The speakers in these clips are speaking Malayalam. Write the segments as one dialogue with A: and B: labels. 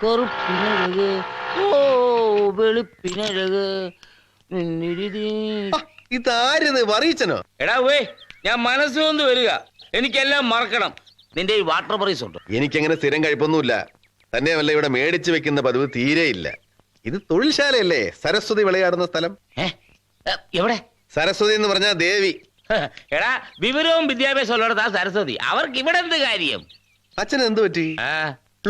A: കറുപ്പിനഴക് ഓ വെളുപ്പിനഴക്
B: ഇതാരത് പറയിച്ചനോ?
A: എടാ വേ ഞാൻ മനസ്സുകൊണ്ട് വരിക, എനിക്കെല്ലാം മറക്കണം. നിന്റെ ഈ വാട്ടർ പ്രൈസ് ഉണ്ട്.
B: എനിക്കങ്ങനെ സ്ഥിരം കഴിപ്പൊന്നുമില്ല. തന്നെയല്ല ഇവിടെ മേടിച്ചു വെക്കുന്ന പതിവ് തീരെയില്ല. ഇത് തൊഴിൽശാലയല്ലേ, സരസ്വതി വിളയാടുന്ന സ്ഥലം.
A: എവിടെ?
B: സരസ്വതി എന്ന് പറഞ്ഞാ ദേവി.
A: എടാ വിവരവും വിദ്യാഭ്യാസം ഉള്ളിടത്താ സരസ്വതി. അവർക്ക് ഇവിടെ എന്ത് കാര്യം?
B: അച്ഛന് എന്ത് പറ്റി?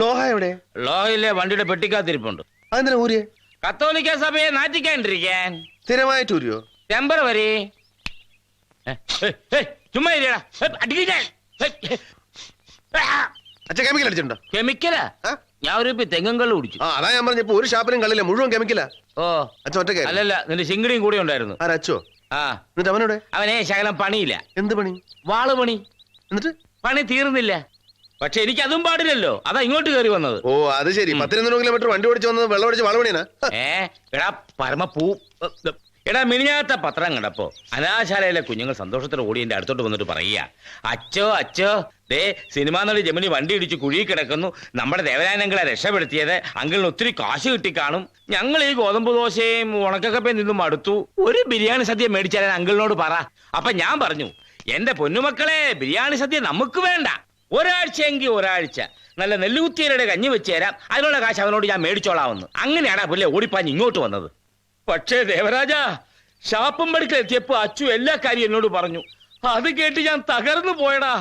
B: ലോഹ എവിടെ?
A: ലോഹയിലെ വണ്ടിയുടെ പെട്ടിക്കാത്തിരിപ്പുണ്ട്.
B: അതെന്തിനാ ഊരിയ?
A: കത്തോലിക്ക സഭയെ നാറ്റിക്കാണ്ടിരിക്കാൻ.
B: സ്ഥിരമായിട്ട് ഊരിയോ?
A: ടെമ്പറവരി. ചുമ്മാ
B: അച്ഛൻ കെമിക്കൽ അടിച്ചിട്ടുണ്ടോ?
A: കെമിക്കലാ? ഞാൻ ഒരു തെങ്ങും കള്ളു കുടിച്ചു.
B: അതാ ഞാൻ പറഞ്ഞപ്പോ ഒരു ഷാപ്പിലും കള്ളില്ല, മുഴുവൻ കെമിക്കലാ.
A: ഓ
B: അച്ഛൻ ഒറ്റ?
A: അല്ലല്ല, നിന്റെ ശിങ്കടിയും കൂടെ ഉണ്ടായിരുന്നു.
B: അച്ഛോ? എന്നിട്ട് അവനോടെ?
A: അവനെ ശകലം പണിയില്ല.
B: എന്ത് പണി?
A: വാള് പണി.
B: എന്നിട്ട്
A: പണി തീർന്നില്ല. പക്ഷെ എനിക്ക് അതും പാടില്ലല്ലോ, അതാ ഇങ്ങോട്ട് കയറി വന്നത്.
B: ഓ അത് ശരി. 10-11 കിലോമീറ്റർ വണ്ടി ഓടിച്ച് വന്നത് വെള്ളം ഒടിച്ച് വാള് പണിയാ?
A: എടാ പരമപ്പൂ. എടാ മിനിഞ്ഞാത്ത പത്രം കണ്ടപ്പോ അനാശാലയിലെ കുഞ്ഞുങ്ങൾ സന്തോഷത്തോടെ ഓടി എന്റെ അടുത്തോട്ട് വന്നിട്ട് പറയുക, അച്ചോ അച്ചോ ദേ സിനിമാ നടി ജമിനി വണ്ടി ഇടിച്ച് കുഴി കിടക്കുന്നു, നമ്മുടെ ദേവരായനങ്ങളെ രക്ഷപ്പെടുത്തിയത് അങ്കിളിന് ഒത്തിരി കാശ് കിട്ടിക്കാണും, ഞങ്ങൾ ഈ ഗോതമ്പ് ദോശയും ഉണക്കക്കപ്പയും നിന്നും മടുത്തു, ഒരു ബിരിയാണി സദ്യ മേടിച്ചാൽ അങ്കിളിനോട് പറ. അപ്പൊ ഞാൻ പറഞ്ഞു, എന്റെ പൊന്നുമക്കളെ ബിരിയാണി സദ്യ നമുക്ക് വേണ്ട, ഒരാഴ്ചയെങ്കിൽ ഒരാഴ്ച നല്ല നെല്ലുകുത്തിയരുടെ കഞ്ഞി വെച്ച് തരാം, അതിനുള്ള കാശ് അവനോട് ഞാൻ മേടിച്ചോളാമെന്ന്. അങ്ങനെയാണ് പുള്ളിയെ ഓടിപ്പാഞ്ഞ് ഇങ്ങോട്ട് വന്നത്. പക്ഷേ ദേവരാജ ഷാപ്പും പടിക്കൽ എത്തിയപ്പോ അച്ചു എല്ലാ കാര്യം എന്നോട് പറഞ്ഞു. അത് കേട്ട് ഞാൻ തകർന്നു പോയടാ.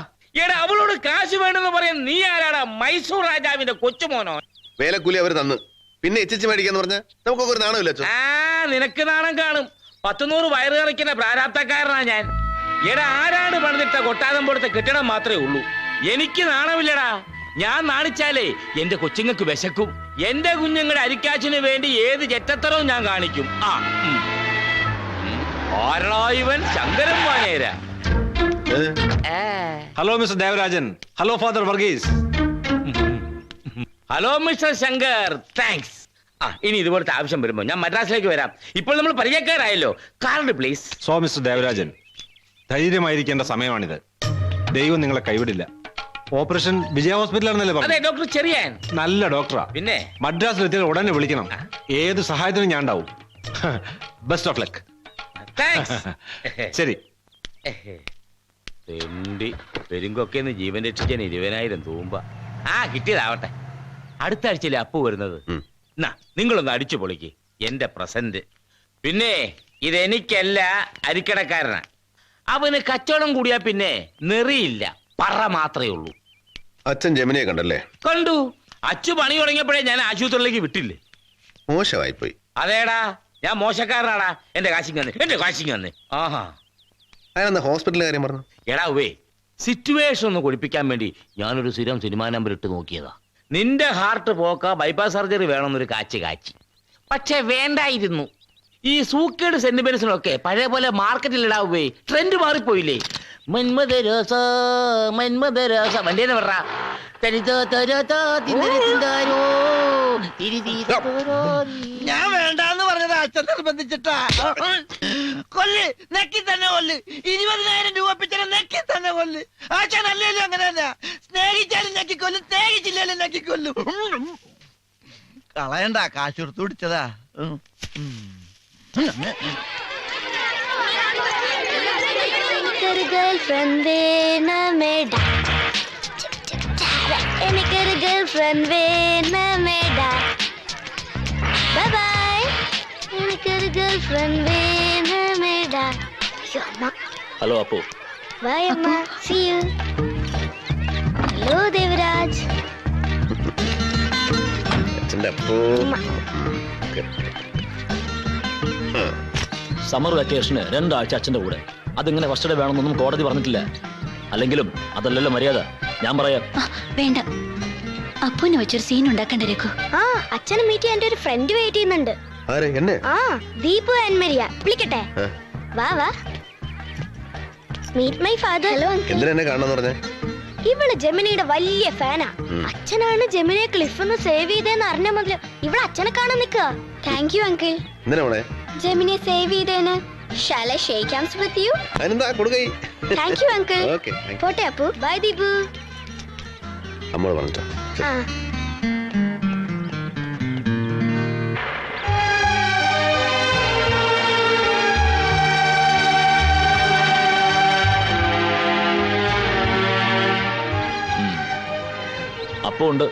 A: എടാ അവളോട് കാശ് വേണമെന്ന് പറയാൻ നീ ആരാടാ? മൈസൂർ രാജാവിന്റെ കൊച്ചുമോനോ?
B: വേലക്കൂലി അവർ തന്നു, പിന്നെ എച്ചിച്ച് മേടിക്കാന്ന് പറഞ്ഞാൽ നമുക്കൊക്കെ ഒരു നാണമില്ല.
A: നിനക്ക് നാണം കാണും. 100 വയറ് കറിക്കുന്ന പ്രാരാബ്ധക്കാരനാ ഞാൻ. എടാ ആരാണ് പണിതിട്ട കൊട്ടാരം പോലത്തെ കെട്ടിടം മാത്രമേ ഉള്ളൂ. എനിക്ക് നാണമില്ലടാ. ഞാൻ നാണിച്ചാലേ എന്റെ കൊച്ചുങ്ങൾക്ക് വിശക്കും. എന്റെ കുഞ്ഞുങ്ങളുടെ അരിക്കാച്ചിന് വേണ്ടി ഏത് ചെറ്റത്തരവും ഞാൻ കാണിക്കും. ആരാ ഇവൻ? Sankaran Vanera.
C: Hello mister Devarajan. Hello father Varghese.
A: Hello mister Shankar. Thanks. ഇനി ഇതുപോലത്തെ ആവശ്യം വരുമ്പോ ഞാൻ മദ്രാസിലേക്ക് വരാം. ഇപ്പോൾ നമ്മൾ പരിചയക്കാരായല്ലോ. Card please.
C: So mister Devarajan, ധൈര്യമായിരിക്കേണ്ട സമയമാണിത്. ദൈവം നിങ്ങളെ കൈവിടില്ല. ഓപ്പറേഷൻ വിജയ ഹോസ്പിറ്റലാണെന്നല്ലേ പറഞ്ഞു?
A: അതെ, ഡോക്ടർ ചെറിയാൻ
C: നല്ല ഡോക്ടറാ.
A: പിന്നെ
C: മദ്രാസിലെത്തിയാൽ ഉടനെ വിളിക്കണം. ഏത് സഹായത്തിനും ഞാൻ ഉണ്ടാവും. Best of luck. ശരി.
A: പെരുങ്കൊക്കെന്ന് ജീവൻ രക്ഷിക്കാൻ 20,000 തൂമ്പ. കിട്ടിയതാവട്ടെ. അടുത്ത ആഴ്ചയിലെ അപ്പു വരുന്നത്. നിങ്ങളൊന്ന് അടിച്ചു പൊളിക്ക്. എന്റെ പ്രസന്റ്. പിന്നെ ഇതെനിക്കല്ല, അരിക്കടക്കാരനാ. അവന് കച്ചവടം കൂടിയാ പിന്നെ നെറിയില്ല, പറ മാത്രമേ ഉള്ളൂ.
B: അച്ഛൻ ജമിനിയെ കണ്ടല്ലേ?
A: കണ്ടു. അച്ചു പണി തുടങ്ങിയപ്പോഴേ ഞാൻ ആശുപത്രിയിലേക്ക് വിട്ടില്ലേ.
B: മോശമായി പോയി.
A: അതേടാ, ഞാൻ മോശക്കാരനാടാ. എന്റെ കാശിങ് വന്ന്.
B: അയാളെന്താ ഹോസ്പിറ്റലിലെ കാര്യം പറഞ്ഞു?
A: എടാ സിറ്റുവേഷൻ ഒന്ന് കുടിപ്പിക്കാൻ വേണ്ടി ഞാനൊരു സ്ഥിരം സിനിമാ നമ്പർ ഇട്ട് നോക്കിയതാ. നിന്റെ ഹാർട്ട് പോക്ക ബൈപ്പാസ് സർജറി വേണമെന്നൊരു കാച്ചി. പക്ഷെ വേണ്ടായിരുന്നു. ഈ സൂക്കേട് സെന്റിമെന്റ്സിനൊക്കെ പഴയ പോലെ മാർക്കറ്റിൽ ഇടാവേ. ട്രെൻഡ് മാറിപ്പോയില്ലേ? മന്മദരസ വണ്ടിയെന്ന് പറ.
D: ഞാൻ വേണ്ടാന്ന് പറഞ്ഞത് അച്ഛൻ നിർബന്ധിച്ചിട്ടാ. കൊല്ല്, നെക്കി തന്നെ കൊല്ല്. 20,000 രൂപ പിച്ചനെ നെക്കി തന്നെ കൊല്ല്. അച്ഛൻ അല്ലേലും അങ്ങനെ തന്നെ. സ്നേഹിച്ചാലും നെക്കിക്കൊല്ലും, സ്നേഹിച്ചില്ലേലും നെക്കിക്കൊല്ലും. കളയണ്ട, കാശ് കൊടുത്തു പിടിച്ചതാ.
E: എനിക്കൊരു ഗേൾഫ്രണ്ട് വേണമേടാ, എനിക്കൊരു ഗേൾഫ്രണ്ട് വേണമേടാ, ബൈ ബൈ. എനിക്കൊരു ഗേൾഫ്രണ്ട് വേണമേടാ.
A: ഹലോ അപ്പു.
E: ബൈ അമ്മ, see you. Hello Devaraj.
F: Summer വെക്കേഷന് 2 ആഴ്ച അച്ഛന്റെ കൂടെ. അതിങ്ങനെ ഫസ്റ്റ് ഡേ വേണമെന്നൊന്നും കോടതി പറഞ്ഞിട്ടില്ല. അല്ലെങ്കിലും അതല്ലല്ലോ മര്യാദ. ഞാൻ പറയാം.
E: വേണ്ട, അപ്പൂന് വെച്ചൊരു സീൻ ഉണ്ടാക്കണ്ട രഘു. അച്ഛനെ മീറ്റ് ചെയ്യാൻ എന്റെ ഒരു ഫ്രണ്ട് വെയിറ്റ് ചെയ്യുന്നുണ്ട്. Deepu and Maria. വിളിക്കട്ടെ? വാ വാ. Meet my father. Hello uncle. ഇവള് ജെമിനിയുടെ വലിയ ഫാനാ. അച്ഛനാണ് ജെമിനിയെ ക്ലിഫ് സേവ് ചെയ്തേന്ന് അറിഞ്ഞ മുതല് ഇവള് അച്ഛനെ കാണാൻ നിൽക്കുക. Thank you uncle. ജെമിനിയെ സേവ് ചെയ്തേന്. Shall I shake hands with you? Thank you, uncle. Okay. പോട്ടെ അപ്പു. Bye, ദീപു.
F: അപ്പു ഉണ്ട്.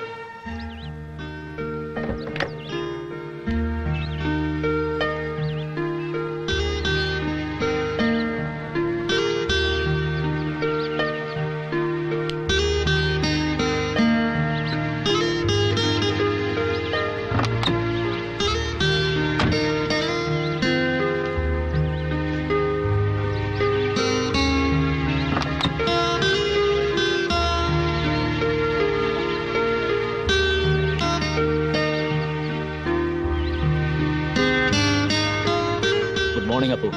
F: Good morning Appu.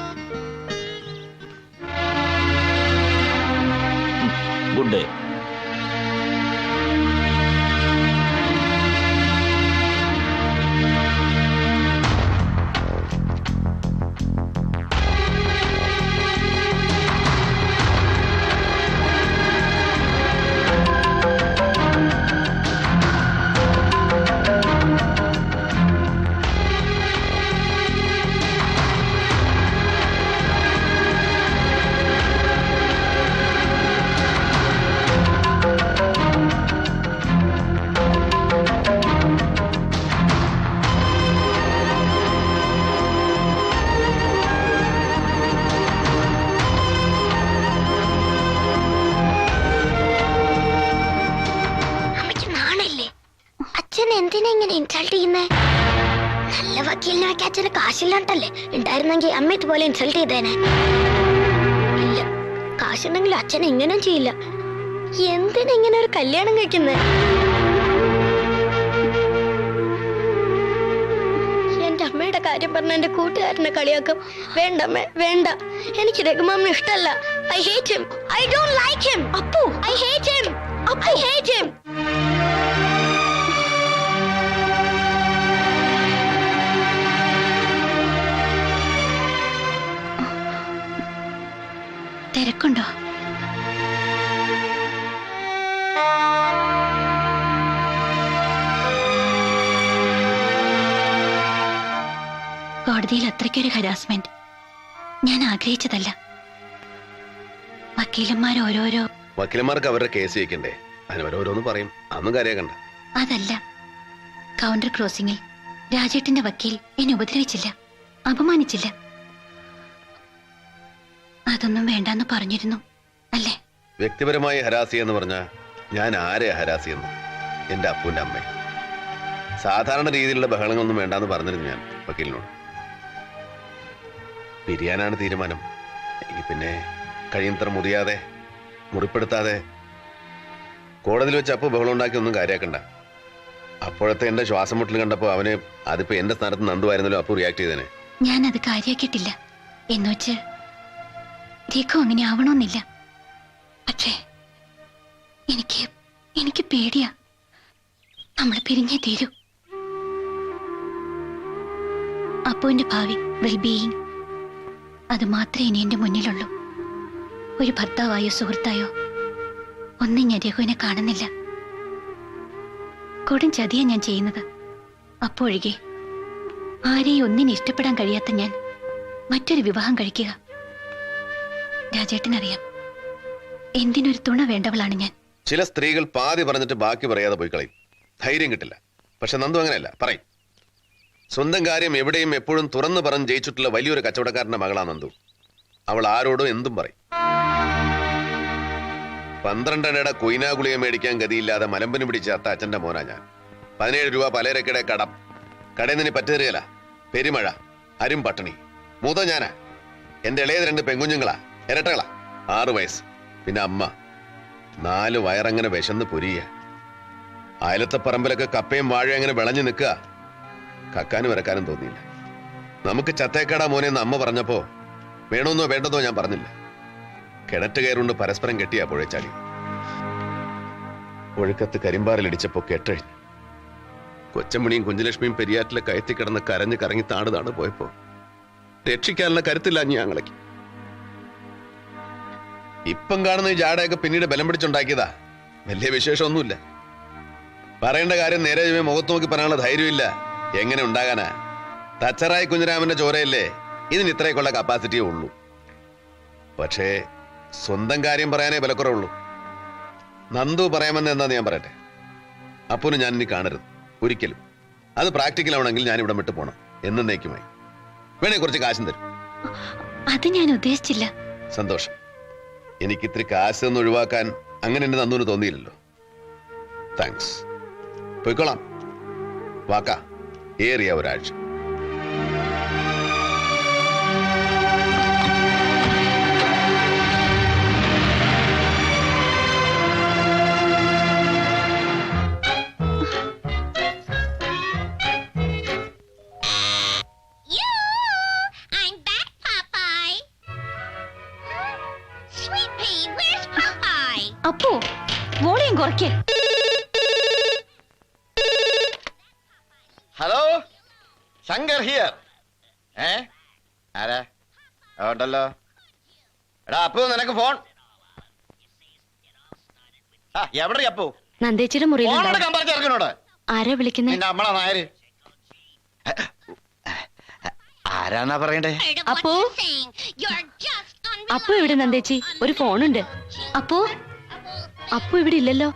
F: Good day.
E: എന്തിനാ ഇങ്ങനെ ഇൻസൾട്ട് ചെയ്യുന്നേ? നല്ല വക്കീലിനെ വെക്കാൻ അച്ഛന് കാശില്ലാണ്ടല്ലേ? ഉണ്ടായിരുന്നെങ്കിൽ അമ്മ ഇതുപോലെ ഇൻസൾട്ട് ചെയ്തേനെ. ഇല്ല, കാശുണ്ടെങ്കിൽ അച്ഛൻ ഇങ്ങനെ ചെയ്യില്ല. എന്തിനാ ഇങ്ങനെ ഒരു കല്യാണം കഴിക്കുന്നേ? എന്റെ അമ്മയുടെ കാര്യം പറഞ്ഞ എന്റെ കൂട്ടുകാരനെ കളിയാക്കും. വേണ്ട അമ്മേ, വേണ്ട. എനിക്ക് രഘുമാമ ഇഷ്ടല്ല. I hate him. I don't like him. Appu, I hate him. I hate him. തിരക്കുണ്ടോ? കോടതിയിൽ അത്രയ്ക്കൊരു ഹരാസ്മെന്റ് ഞാൻ ആഗ്രഹിച്ചതല്ല.
B: വക്കീലന്മാർക്ക് അവരുടെ കേസ് ജയിക്കണ്ടേ? അതിനോരോന്ന് പറയും. അതൊന്നും കാര്യാക്കണ്ട.
E: അതല്ല, കൗണ്ടർ ക്രോസിംഗിൽ രാജേട്ടന്റെ വക്കീൽ എന്നെ ഉപദ്രവിച്ചില്ല, അപമാനിച്ചില്ല. അതൊന്നും വേണ്ടെന്ന് പറഞ്ഞിരുന്നു അല്ലേ?
B: വ്യക്തിപരമായി ഹരാസി എന്ന് പറഞ്ഞ ഞാൻ ആരെ ഹരാസി എന്ന്? എന്റെ അപ്പൂന്റെ അമ്മയെ. സാധാരണ രീതിയിലുള്ള ബഹളങ്ങളൊന്നും വേണ്ടാന്ന് പറഞ്ഞിരുന്നു ഞാൻ വക്കീലിനോട്. പിരിയാനാണ് തീരുമാനം. എനിക്ക് പിന്നെ കഴിയുന്നത്ര മുറിയാതെ, മുറിപ്പെടുത്താതെ കോടതിയിൽ വെച്ച് അപ്പു ബഹളം ഉണ്ടാക്കി ഒന്നും കാര്യാക്കണ്ട. അപ്പോഴത്തെ എന്റെ ശ്വാസം മുട്ടൽ കണ്ടപ്പോ അവന് അതിപ്പോ എന്റെ സ്ഥാനത്ത് നന്ദുവായിരുന്നല്ലോ അപ്പു റിയാക്ട് ചെയ്തേനെ.
E: ഞാനത് കാര്യാക്കിയിട്ടില്ല. എന്നുവെച്ച് രഘു അങ്ങനെ ആവണമെന്നില്ല. പക്ഷേ എനിക്ക് പേടിയാ. നമ്മൾ പിരിഞ്ഞേ തീരൂ. അപ്പുവിന്റെ ഭാവി, വെൽബീയിങ്, അത് മാത്രമേ ഇനി എന്റെ മുന്നിലുള്ളൂ. ഒരു ഭർത്താവായോ സുഹൃത്തായോ ഒന്നും ഞാൻ രഘുവിനെ കാണുന്നില്ല. കൊടും ചതിയാ ഞാൻ ചെയ്യുന്നത്. അപ്പോഴൊഴികെ ആരെയും ഒന്നിനെ ഇഷ്ടപ്പെടാൻ കഴിയാത്ത ഞാൻ മറ്റൊരു വിവാഹം കഴിക്കുക. രാജേട്ടനറിയാം എന്തിനൊരു തുണ വേണ്ടവളാണ് ഞാൻ.
B: ചില സ്ത്രീകൾ പാതി പറഞ്ഞിട്ട് ബാക്കി പറയാതെ പോയി കളയും. ധൈര്യം കിട്ടില്ല. പക്ഷെ നന്ദു അങ്ങനെയല്ല, പറയും. സ്വന്തം കാര്യം എവിടെയും എപ്പോഴും തുറന്നു പറഞ്ഞ് ജയിച്ചിട്ടുള്ള വലിയൊരു കച്ചവടക്കാരന്റെ മകളാ നന്ദു. അവൾ ആരോടും എന്തും പറയും. 12 അണയുടെ കൊയിനാ ഗുളിക മേടിക്കാൻ ഗതിയില്ലാതെ മലമ്പന് പിടിച്ച അത്ത അച്ഛന്റെ മോനാ ഞാൻ. 17 രൂപ പലചരക്കയുടെ കടം. കടയിൽ നിന്ന് പറ്റുകയല്ല. പെരുമഴ, അരും പട്ടിണി. മൂത്ത ഞാനാ. എന്റെ ഇളയത് 2 പെൺകുഞ്ഞുങ്ങളാ, ഇരട്ടകളാ. 6 വയസ്സ്. പിന്നെ അമ്മ. 4 വയറങ്ങനെ വിശന്ന് പൊരിയ. അയലത്തെ പറമ്പിലൊക്കെ കപ്പയും വാഴയും അങ്ങനെ വിളഞ്ഞു നിൽക്കുക. കക്കാനും ഇറക്കാനും തോന്നിയില്ല. നമുക്ക് ചത്തേക്കാടാ മോനെന്ന് അമ്മ പറഞ്ഞപ്പോ വേണമെന്നോ വേണ്ടതോ ഞാൻ പറഞ്ഞില്ല. കിണറ്റ് കയറുകൊണ്ട് പരസ്പരം കെട്ടിയാ പുഴച്ചാടി. ഒഴുക്കത്ത് കരിമ്പാറിലിടിച്ചപ്പോ കെട്ടഴിഞ്ഞു. കൊച്ചമണിയും കുഞ്ചലക്ഷ്മിയും പെരിയാറ്റിലെ കയറ്റി കിടന്ന് കരഞ്ഞ് കറങ്ങി താണുതാണ് പോയപ്പോ രക്ഷിക്കാനുള്ള കരുത്തില്ല ഞങ്ങളേക്ക്. ഇപ്പം കാണുന്ന ഈ ജാടയൊക്കെ പിന്നീട് ബലം പിടിച്ചുണ്ടാക്കിയതാ. വലിയ വിശേഷമൊന്നുമില്ല. പറയേണ്ട കാര്യം നേരെ മുഖത്ത് നോക്കി പറയാനുള്ള ധൈര്യമില്ല. എങ്ങനെ ഉണ്ടാകാനാ? തച്ചറായി കുഞ്ഞിരാമന്റെ ചോരയല്ലേ. ഇതിന് ഇത്രയൊക്കെയുള്ള കപ്പാസിറ്റിയേ ഉള്ളൂ. പക്ഷേ സ്വന്തം കാര്യം പറയാനേ വിലക്കുറവുള്ളൂ. നന്ദു പറയാമെന്ന് എന്താന്ന് ഞാൻ പറയട്ടെ. അപ്പൂനെ ഞാൻ ഇനി കാണരുത് ഒരിക്കലും. അത് പ്രാക്ടിക്കൽ ആവണമെങ്കിൽ ഞാൻ ഇവിടെ വിട്ടു പോകണം എന്നേക്കുമായി. വേണേ കുറച്ച് കാശും തരും.
E: അത് ഞാൻ ഉദ്ദേശിച്ചില്ല.
B: സന്തോഷം. എനിക്ക് ഇത്തിരി കാശ് ഒന്ന് ഒഴിവാക്കാൻ അങ്ങനെ എന്നെ നന്ദൂന് തോന്നിയില്ലല്ലോ. താങ്ക്സ്. പോയിക്കോളാം. വാക്കാ ഏറിയ ഒരാഴ്ച.
E: അപ്പോ വോളിയം കുറയ്ക്ക്.
G: Hello, Shankar here. ആരാ? ഉണ്ടല്ലോ. എടാ അപ്പു, നിനക്ക് ഫോൺ. എവിടെ അപ്പു?
E: നന്ദേച്ചിയുടെ മുറിയിലുണ്ടോ?
G: കമ്പറച്ചെറുക്കനോട്.
E: ആരാ വിളിക്കുന്നേ?
G: നിന്റെ അമ്മളാ നായര്. ആരാന്നാ പറയണ്ടേ?
E: അപ്പോ അപ്പു ഇവിടെ നന്ദേച്ചി, ഒരു ഫോണുണ്ട്. അപ്പോ അപ്പു ഇവിടെ ഇല്ലല്ലോ.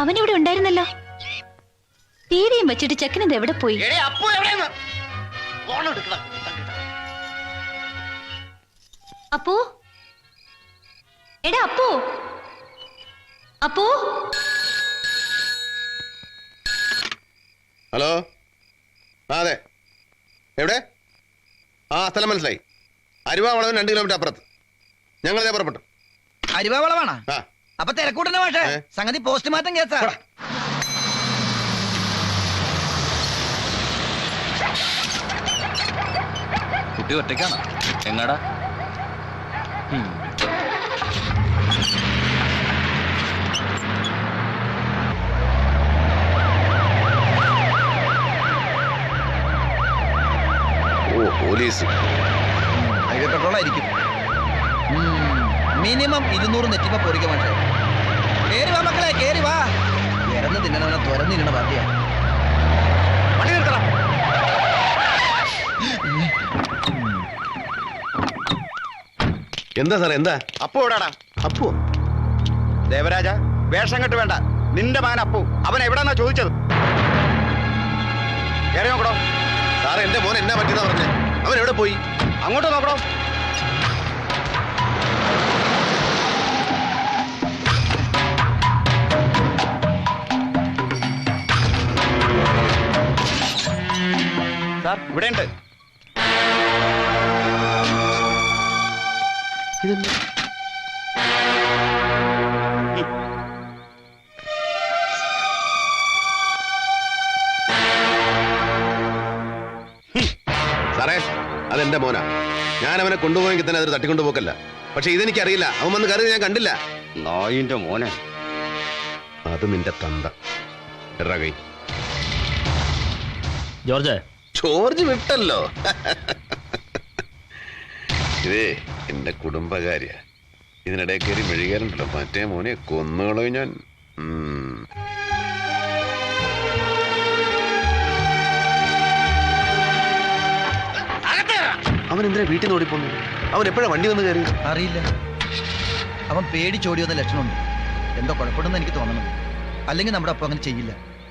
E: അവനിവിടെ ഉണ്ടായിരുന്നല്ലോ. തീരെയും വെച്ചിട്ട് ചെക്കനത് എവിടെ പോയി?
G: എടീ, അപ്പു എവിടെയെന്ന്? ഫോൺ എടുക്കണം.
E: അപ്പു, എടാ അപ്പു, അപ്പു.
B: ഹലോ. അതെ, എവിടെ? സ്ഥലം മനസ്സിലായി. അരുവ വളവിന് 2 കിലോമീറ്റർ അപ്പുറത്ത്. ഞങ്ങളിതേ പുറപ്പെട്ടു.
D: അരിവാ വളവാണോ?
B: ആ,
D: അപ്പൊ തിരക്കൂട്ടന്നെ പക്ഷേ സംഗതി പോസ്റ്റ്മോർട്ടം കേസാ.
H: കുട്ടി ഒറ്റയ്ക്കാണോ? എങ്ങാടാ?
B: ഓ, പോലീസ്.
D: ഹൈവേ പെട്രോളായിരിക്കും. മിനിമം 200 നെറ്റിമ പൊറിക്ക പക്ഷേ. കേറി വാ മക്കളെ, കേറി വാ. ഇറന്ന് തിന്നണവനെ തുറന്നിരുന്ന പാർട്ടിയാ. വണ്ടി നിർത്തണം.
B: എന്താ സാറേ? എന്താ?
G: അപ്പു എവിടാടാ?
B: അപ്പോ
G: ദേവരാജ, വേഷം കെട്ട് വേണ്ട. നിന്റെ മകൻ അപ്പു. അവൻ എവിടാന്നാ ചോദിച്ചത്? കേറി നോക്കടോ.
B: സാറേ, എന്റെ മോൻ എന്നാ പറ്റിയെന്നാ പറഞ്ഞേ? അവൻ എവിടെ പോയി?
G: അങ്ങോട്ട് നോക്കടോ. സാർ, ഇവിടെ ഉണ്ട്.
B: സാറേ, അതെന്റെ മോനാ. ഞാൻ അവനെ കൊണ്ടുപോയെങ്കിൽ തന്നെ അതൊരു തട്ടിക്കൊണ്ടുപോക്കല്ല. പക്ഷെ ഇതെനിക്കറിയില്ല. അവൻ വന്ന് കയറി ഞാൻ കണ്ടില്ല.
G: നായിന്റെ മോനെ.
B: അത് നിന്റെ തന്ത. എറാ കൈ.
F: ജോർജ്,
B: ജോർജ് വിട്ടല്ലോ. ഇതേ എന്റെ കുടുംബകാര്യ. ഇതിനിടെ കയറി മെഴുകാറുണ്ടല്ലോ. മറ്റേ മോനെ കൊന്നുകളോ ഞാൻ. അവൻ എന്തിനാ വീട്ടിൽ നിന്ന് ഓടിപ്പോന്നു? അവൻ എപ്പോഴാ വണ്ടി വന്ന് കയറി?
D: അറിയില്ല. അവൻ പേടിച്ചോടി വന്ന ലക്ഷണമുണ്ട്. എന്തോ കുഴപ്പമുണ്ടെന്ന് എനിക്ക് തോന്നണം. അല്ലെങ്കിൽ നമ്മുടെ അപ്പം അങ്ങനെ ചെയ്യില്ല.